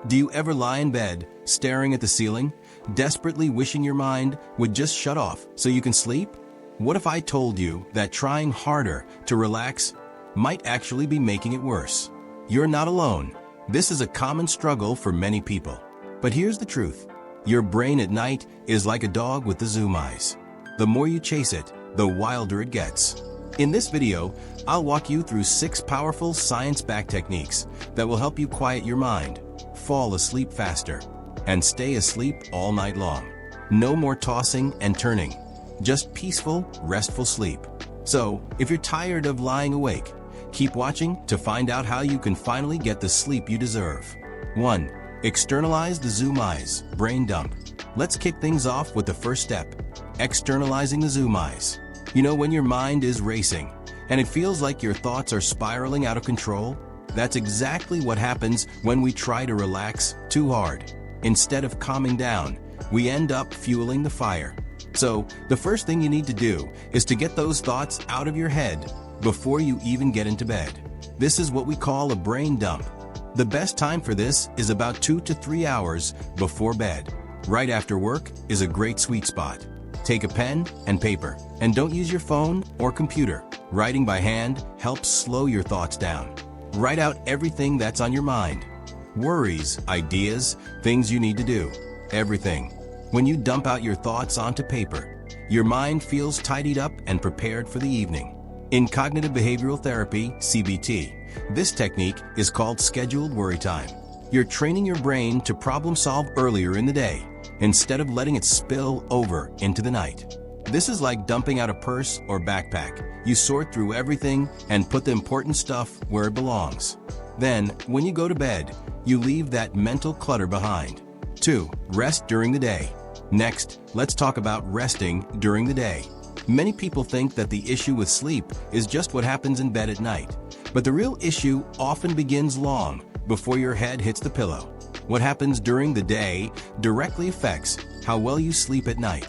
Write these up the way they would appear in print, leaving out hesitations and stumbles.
Do you ever lie in bed, staring at the ceiling, desperately wishing your mind would just shut off so you can sleep? What if I told you that trying harder to relax might actually be making it worse? You're not alone. This is a common struggle for many people. But here's the truth. Your brain at night is like a dog with the zoom eyes. The more you chase it, the wilder it gets. In this video, I'll walk you through 6 powerful science-backed techniques that will help you quiet your mind, fall asleep faster, and stay asleep all night long. No more tossing and turning, just peaceful, restful sleep. So, if you're tired of lying awake, keep watching to find out how you can finally get the sleep you deserve. 1. Externalize the zoom eyes, brain dump. Let's kick things off with the first step, externalizing the zoom eyes. You know, when your mind is racing and it feels like your thoughts are spiraling out of control, that's exactly what happens when we try to relax too hard. Instead of calming down, we end up fueling the fire. So, the first thing you need to do is to get those thoughts out of your head before you even get into bed. This is what we call a brain dump. The best time for this is about 2 to 3 hours before bed. Right after work is a great sweet spot. Take a pen and paper, and don't use your phone or computer. Writing by hand helps slow your thoughts down. Write out everything that's on your mind. Worries, ideas, things you need to do. Everything. When you dump out your thoughts onto paper, your mind feels tidied up and prepared for the evening. In cognitive behavioral therapy, CBT, this technique is called scheduled worry time. You're training your brain to problem solve earlier in the day, instead of letting it spill over into the night. This is like dumping out a purse or backpack. You sort through everything and put the important stuff where it belongs. Then, when you go to bed, you leave that mental clutter behind. 2. Rest during the day. Next, let's talk about resting during the day. Many people think that the issue with sleep is just what happens in bed at night. But the real issue often begins long before your head hits the pillow. What happens during the day directly affects how well you sleep at night.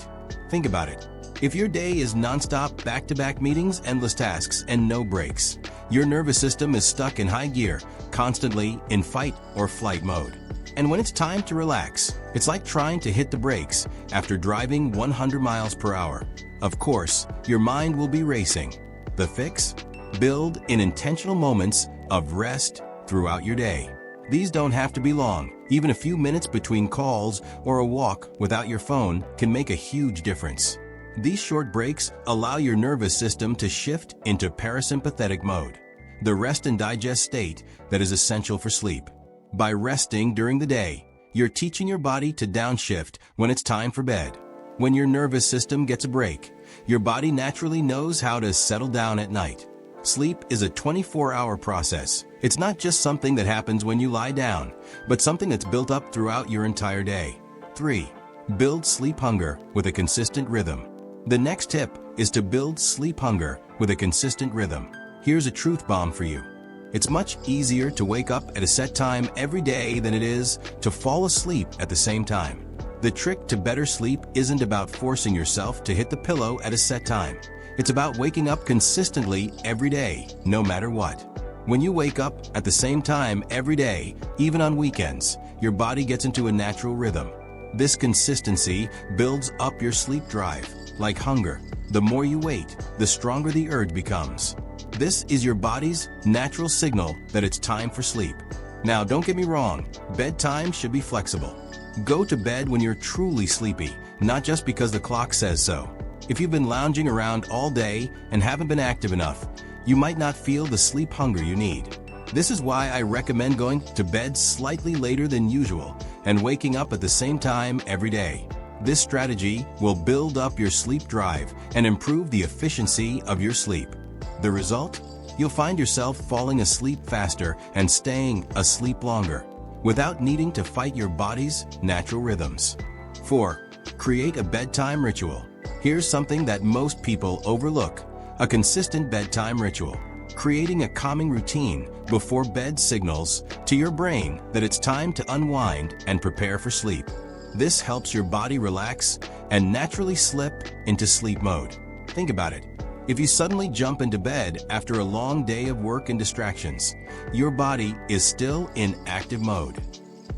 Think about it. If your day is nonstop, back-to-back meetings, endless tasks, and no breaks, your nervous system is stuck in high gear, constantly in fight or flight mode. And when it's time to relax, it's like trying to hit the brakes after driving 100 miles per hour. Of course, your mind will be racing. The fix? Build in intentional moments of rest throughout your day. These don't have to be long. Even a few minutes between calls or a walk without your phone can make a huge difference. These short breaks allow your nervous system to shift into parasympathetic mode, the rest and digest state that is essential for sleep. By resting during the day, you're teaching your body to downshift when it's time for bed. When your nervous system gets a break, your body naturally knows how to settle down at night. Sleep is a 24-hour process. It's not just something that happens when you lie down, but something that's built up throughout your entire day. 3. Build sleep hunger with a consistent rhythm. The next tip is to build sleep hunger with a consistent rhythm. Here's a truth bomb for you. It's much easier to wake up at a set time every day than it is to fall asleep at the same time. The trick to better sleep isn't about forcing yourself to hit the pillow at a set time. It's about waking up consistently every day, no matter what. When you wake up at the same time every day, even on weekends, your body gets into a natural rhythm. This consistency builds up your sleep drive. Like hunger, the more you wait, the stronger the urge becomes. This is your body's natural signal that it's time for sleep. Now, don't get me wrong, bedtime should be flexible. Go to bed when you're truly sleepy, not just because the clock says so. If you've been lounging around all day and haven't been active enough, you might not feel the sleep hunger you need. This is why I recommend going to bed slightly later than usual and waking up at the same time every day. This strategy will build up your sleep drive and improve the efficiency of your sleep. The result? You'll find yourself falling asleep faster and staying asleep longer, without needing to fight your body's natural rhythms. 4. Create a bedtime ritual. Here's something that most people overlook: a consistent bedtime ritual. Creating a calming routine before bed signals to your brain that it's time to unwind and prepare for sleep. This helps your body relax and naturally slip into sleep mode. Think about it. If you suddenly jump into bed after a long day of work and distractions, your body is still in active mode.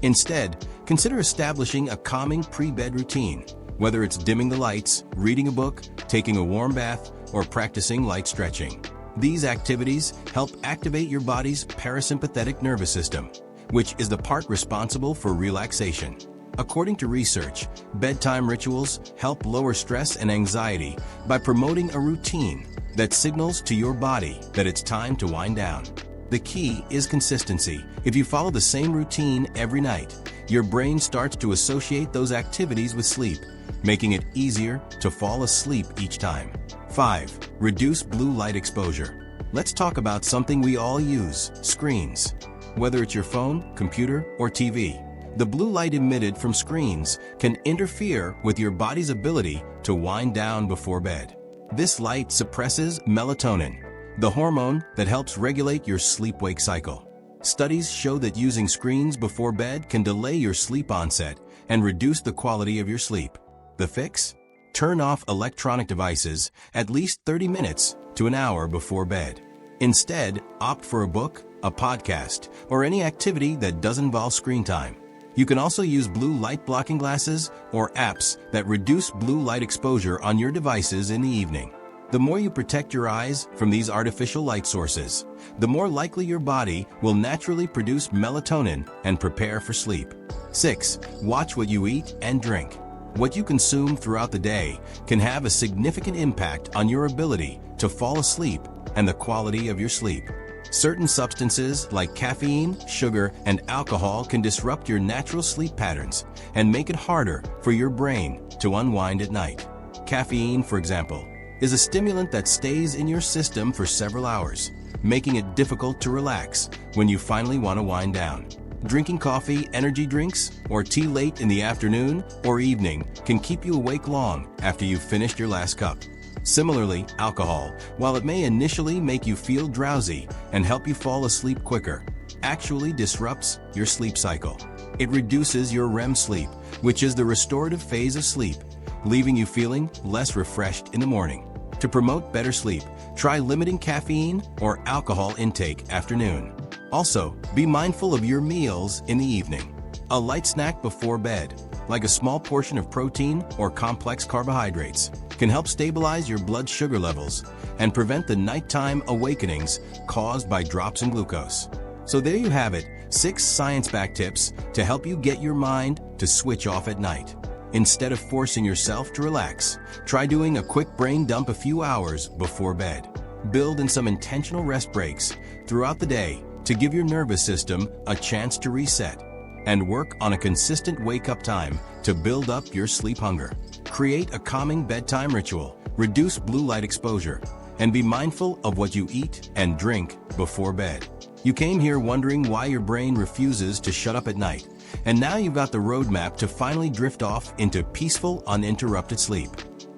Instead, consider establishing a calming pre-bed routine, whether it's dimming the lights, reading a book, taking a warm bath, or practicing light stretching. These activities help activate your body's parasympathetic nervous system, which is the part responsible for relaxation. According to research, bedtime rituals help lower stress and anxiety by promoting a routine that signals to your body that it's time to wind down. The key is consistency. If you follow the same routine every night, your brain starts to associate those activities with sleep, making it easier to fall asleep each time. 5. Reduce blue light exposure. Let's talk about something we all use: screens. Whether it's your phone, computer, or TV, the blue light emitted from screens can interfere with your body's ability to wind down before bed. This light suppresses melatonin, the hormone that helps regulate your sleep-wake cycle. Studies show that using screens before bed can delay your sleep onset and reduce the quality of your sleep. The fix? Turn off electronic devices at least 30 minutes to an hour before bed. Instead, opt for a book, a podcast, or any activity that doesn't involve screen time. You can also use blue light blocking glasses or apps that reduce blue light exposure on your devices in the evening. The more you protect your eyes from these artificial light sources, the more likely your body will naturally produce melatonin and prepare for sleep. 6. Watch what you eat and drink. What you consume throughout the day can have a significant impact on your ability to fall asleep and the quality of your sleep. Certain substances like caffeine, sugar, and alcohol can disrupt your natural sleep patterns and make it harder for your brain to unwind at night. Caffeine, for example, is a stimulant that stays in your system for several hours, making it difficult to relax when you finally want to wind down. Drinking coffee, energy drinks, or tea late in the afternoon or evening can keep you awake long after you've finished your last cup. Similarly, alcohol, while it may initially make you feel drowsy and help you fall asleep quicker, actually disrupts your sleep cycle. It reduces your REM sleep, which is the restorative phase of sleep, leaving you feeling less refreshed in the morning. To promote better sleep, try limiting caffeine or alcohol intake after noon. Also, be mindful of your meals in the evening. A light snack before bed, like a small portion of protein or complex carbohydrates, can help stabilize your blood sugar levels and prevent the nighttime awakenings caused by drops in glucose. So there you have it, 6 science-backed tips to help you get your mind to switch off at night. Instead of forcing yourself to relax, try doing a quick brain dump a few hours before bed. Build in some intentional rest breaks throughout the day to give your nervous system a chance to reset, and work on a consistent wake-up time to build up your sleep hunger. Create a calming bedtime ritual, reduce blue light exposure, and be mindful of what you eat and drink before bed. You came here wondering why your brain refuses to shut up at night, and now you've got the roadmap to finally drift off into peaceful, uninterrupted sleep.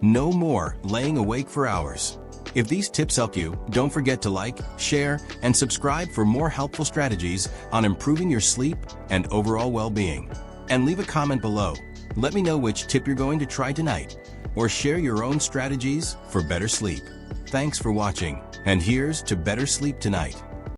No more laying awake for hours. If these tips helped you, don't forget to like, share, and subscribe for more helpful strategies on improving your sleep and overall well-being. And leave a comment below. Let me know which tip you're going to try tonight, or share your own strategies for better sleep. Thanks for watching, and here's to better sleep tonight.